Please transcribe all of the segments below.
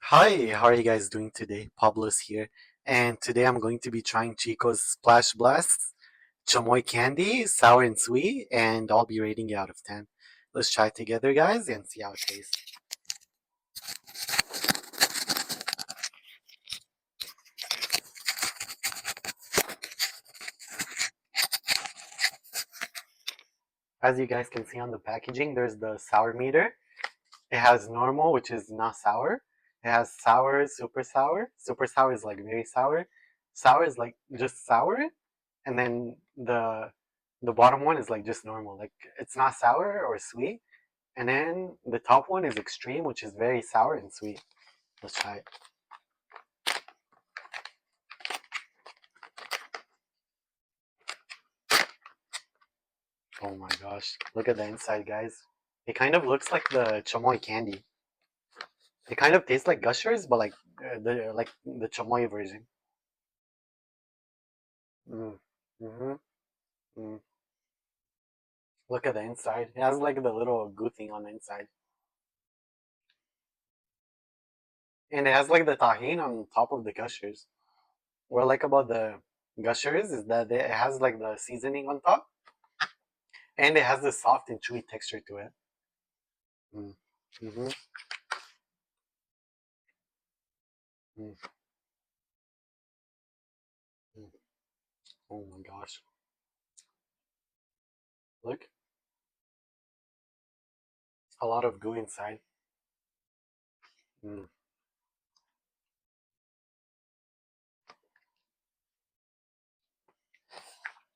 Hi, how are you guys doing today? Pablo's here, and today I'm going to be trying Chico's Splash Blast Chamoy candy, sour and sweet, and I'll be rating it out of 10. Let's try it together, guys, and see how it tastes. As you guys can see on the packaging, there's the sour meter. It has normal, which is not sour. It has sour, super sour. Super sour is like very sour. Sour is like just sour, and then the bottom one is like just normal, like it's not sour or sweet. And then the top one is extreme, which is very sour and sweet. Let's try it. Oh my gosh. Look at the inside, guys. It kind of looks like the chamoy candy. It kind of tastes like Gushers, but like the chamoy version. Mm. Mm-hmm. Mm. Look at the inside. It has like the little goo thing on the inside. And it has like the tahine on top of the Gushers. What I like about the Gushers is that it has like the seasoning on top. And it has this soft and chewy texture to it. Mm. Mm-hmm. Mm. Mm. Oh my gosh. Look, a lot of goo inside. Mm.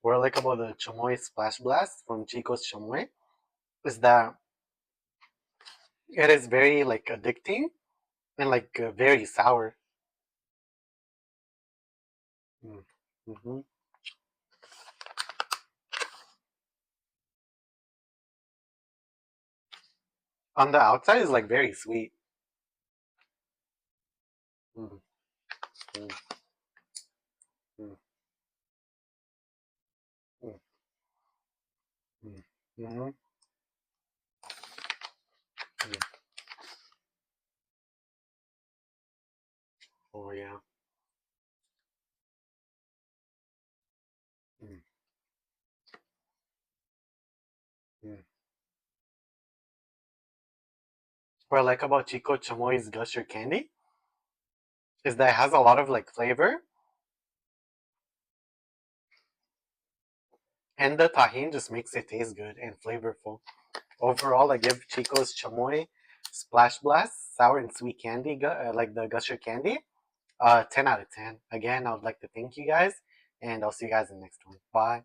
What I like about the Chamoy Splash Blast from Chico's Chamoy is that it is very like addicting and like very sour. Mm. Hmm. On the outside is like very sweet. Mm. Mm. Mm. Mm. Mm. Hmm. Mm. Oh yeah. Mm. Mm. What I like about Chico Chamoy's Gusher candy is that it has a lot of like flavor, and the tahine just makes it taste good and flavorful. Overall, I give Chico's Chamoy Splash Blast sour and sweet candy, like the Gusher candy, 10 out of 10. Again, I would like to thank you guys, and I'll see you guys in the next one. Bye.